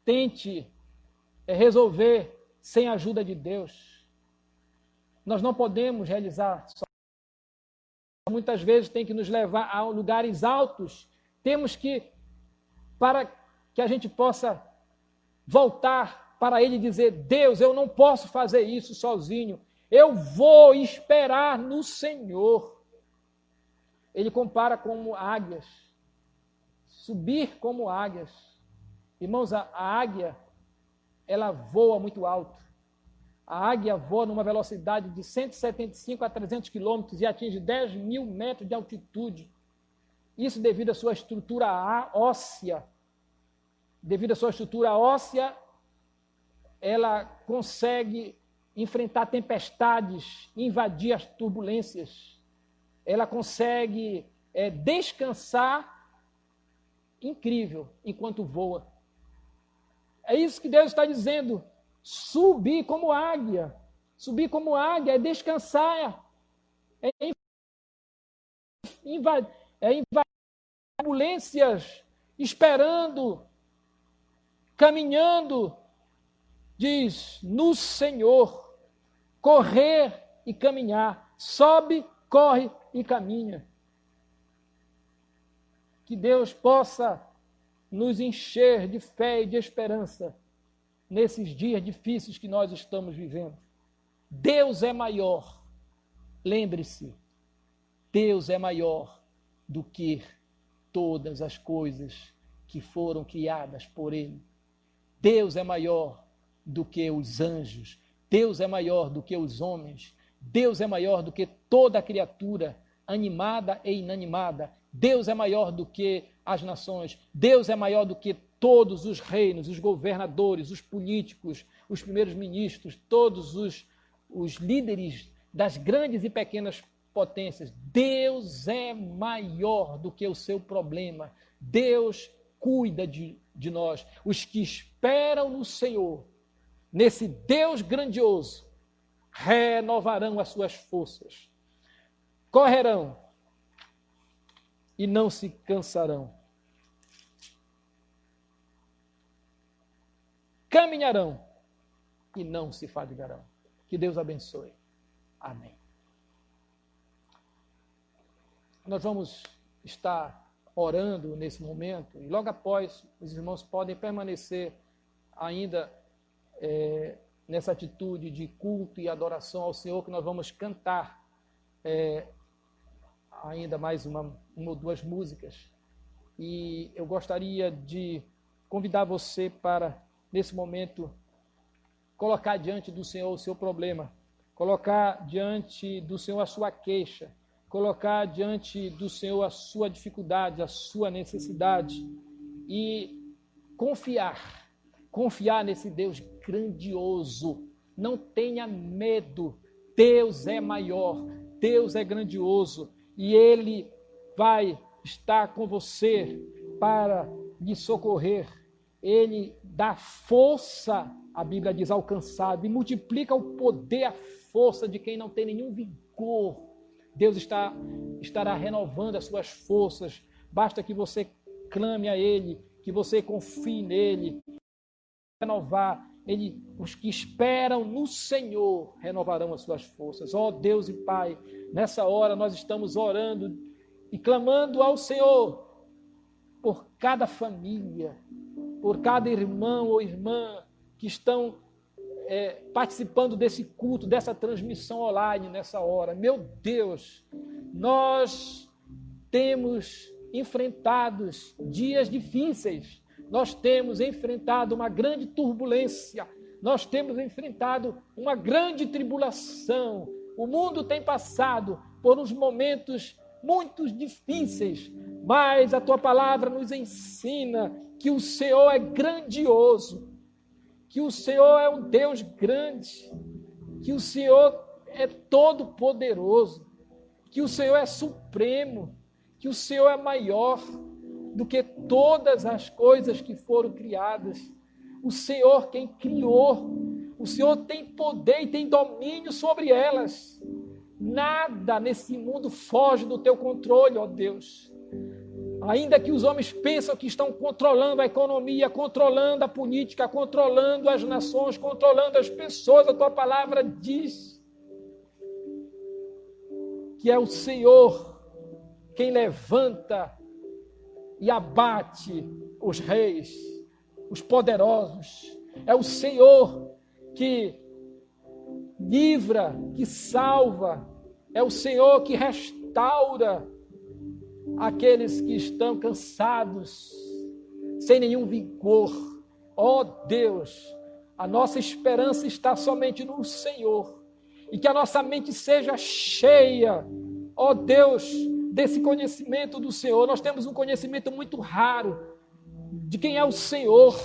tente resolver sem a ajuda de Deus. Nós não podemos realizar sozinhos. Muitas vezes tem que nos levar a lugares altos. Temos que, para que a gente possa voltar para Ele e dizer, Deus, eu não posso fazer isso sozinho. Eu vou esperar no Senhor. Ele compara como águias. Subir como águias. Irmãos, a águia, ela voa muito alto. A águia voa numa velocidade de 175 a 300 quilômetros e atinge 10.000 metros de altitude. Isso devido à sua estrutura óssea. Devido à sua estrutura óssea, ela consegue enfrentar tempestades, invadir as turbulências. Ela consegue descansar incrível enquanto voa. É isso que Deus está dizendo. Subir como águia. Subir como águia é descansar. É invadir turbulências, esperando, caminhando, diz, no Senhor, correr e caminhar. Sobe, corre e caminha. Que Deus possa nos encher de fé e de esperança nesses dias difíceis que nós estamos vivendo. Deus é maior. Lembre-se, Deus é maior do que todas as coisas que foram criadas por Ele. Deus é maior do que os anjos. Deus é maior do que os homens. Deus é maior do que toda criatura, animada e inanimada. Deus é maior do que as nações. Deus é maior do que todos os reinos, os governadores, os políticos, os primeiros ministros, todos os líderes das grandes e pequenas potências. Deus é maior do que o seu problema. Deus cuida de nós. Os que esperam no Senhor, nesse Deus grandioso, renovarão as suas forças. Correrão e não se cansarão. Caminharão e não se fadigarão. Que Deus abençoe. Amém. Nós vamos estar orando nesse momento e logo após os irmãos podem permanecer ainda nessa atitude de culto e adoração ao Senhor, que nós vamos cantar ainda mais uma ou duas músicas. E eu gostaria de convidar você para, nesse momento, colocar diante do Senhor o seu problema, colocar diante do Senhor a sua queixa, colocar diante do Senhor a sua dificuldade, a sua necessidade e confiar nesse Deus grandioso. Não tenha medo, Deus é maior, Deus é grandioso e Ele vai estar com você para lhe socorrer. Ele dá força, a Bíblia diz, ao cansado, e multiplica o poder, a força de quem não tem nenhum vigor. Deus estará renovando as suas forças. Basta que você clame a Ele, que você confie nele. Renovar. Os que esperam no Senhor renovarão as suas forças. Ó Deus e Pai, nessa hora nós estamos orando e clamando ao Senhor por cada família, por cada irmão ou irmã que estão participando desse culto, dessa transmissão online nessa hora. Meu Deus, nós temos enfrentado dias difíceis, nós temos enfrentado uma grande turbulência, nós temos enfrentado uma grande tribulação. O mundo tem passado por uns momentos muito difíceis, mas a Tua palavra nos ensina que o Senhor é grandioso, que o Senhor é um Deus grande, que o Senhor é todo-poderoso, que o Senhor é supremo, que o Senhor é maior do que todas as coisas que foram criadas. O Senhor quem criou, o Senhor tem poder e tem domínio sobre elas. Nada nesse mundo foge do teu controle, ó Deus. Ainda que os homens pensam que estão controlando a economia, controlando a política, controlando as nações, controlando as pessoas, a tua palavra diz que é o Senhor quem levanta e abate os reis, os poderosos. É o Senhor que livra, que salva. É o Senhor que restaura aqueles que estão cansados, sem nenhum vigor. Ó Deus, a nossa esperança está somente no Senhor. E que a nossa mente seja cheia, ó Deus, desse conhecimento do Senhor. Nós temos um conhecimento muito raro de quem é o Senhor.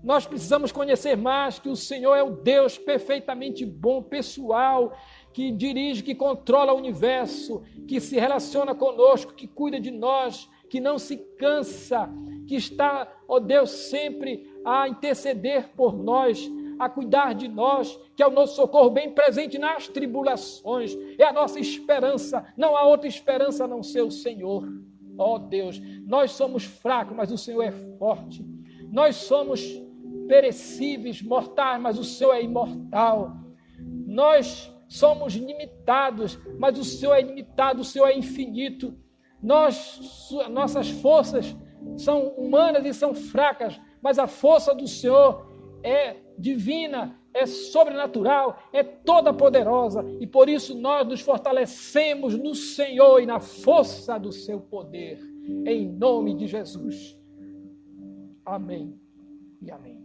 Nós precisamos conhecer mais que o Senhor é o Deus perfeitamente bom, pessoal, que dirige, que controla o universo, que se relaciona conosco, que cuida de nós, que não se cansa, que está, ó Deus, sempre a interceder por nós, a cuidar de nós, que é o nosso socorro bem presente nas tribulações, é a nossa esperança, não há outra esperança a não ser o Senhor. Ó Deus, nós somos fracos, mas o Senhor é forte, nós somos perecíveis, mortais, mas o Senhor é imortal, nós somos limitados, mas o Senhor é ilimitado, o Senhor é infinito. Nossas forças são humanas e são fracas, mas a força do Senhor é divina, é sobrenatural, é toda poderosa, e por isso nós nos fortalecemos no Senhor e na força do seu poder, em nome de Jesus. Amém e amém.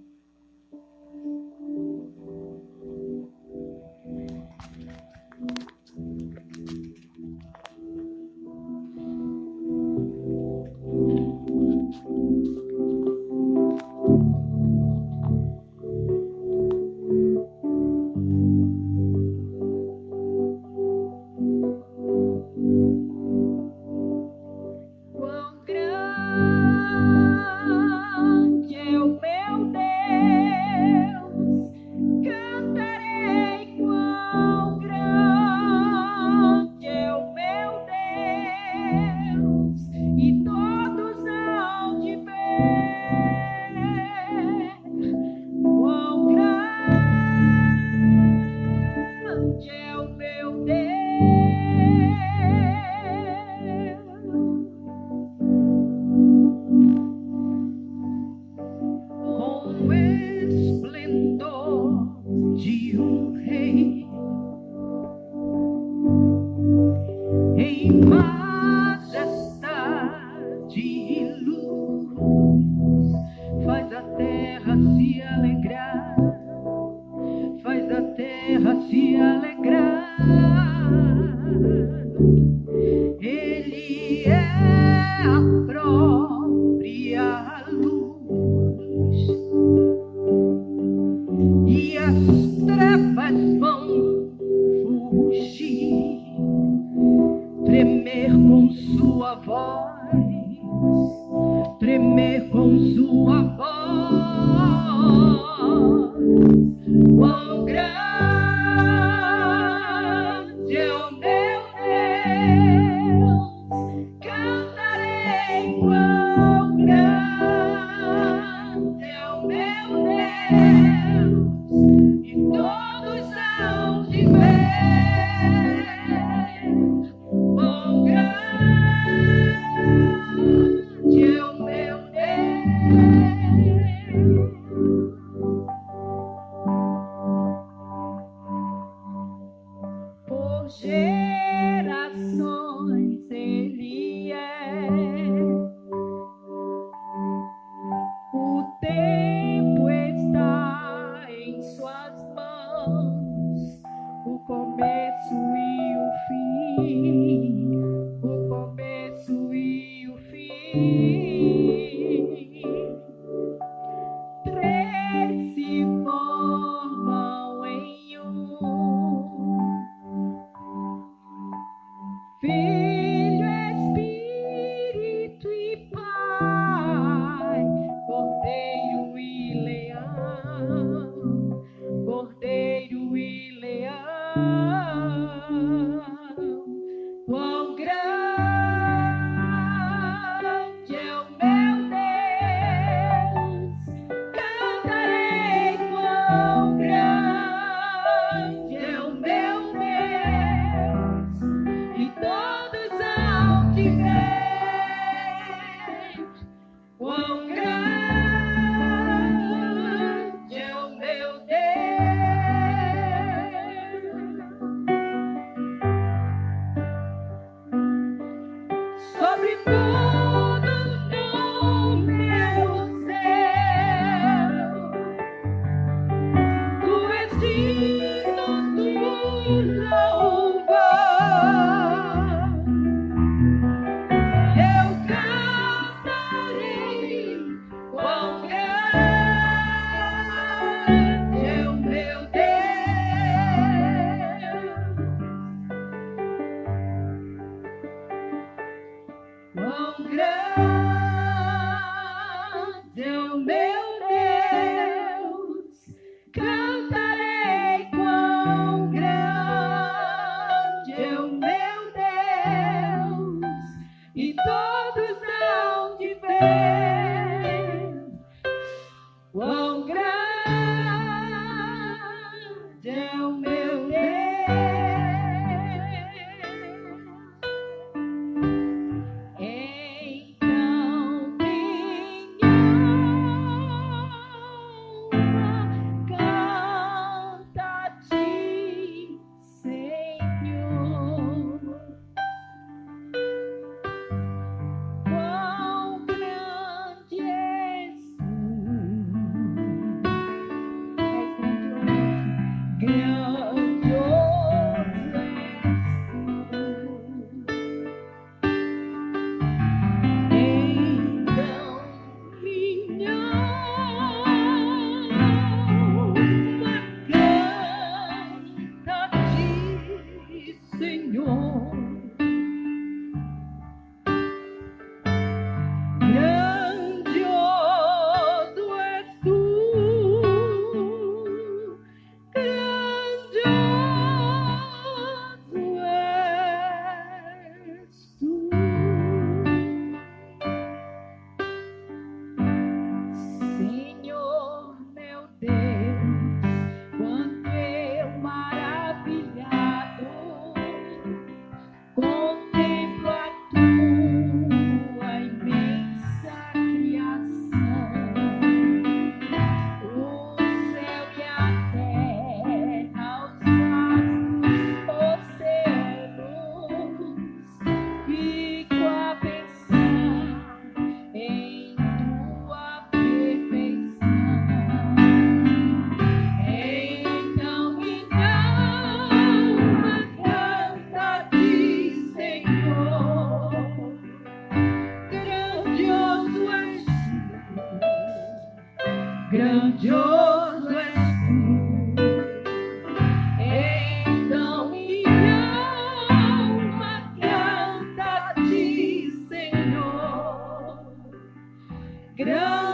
grande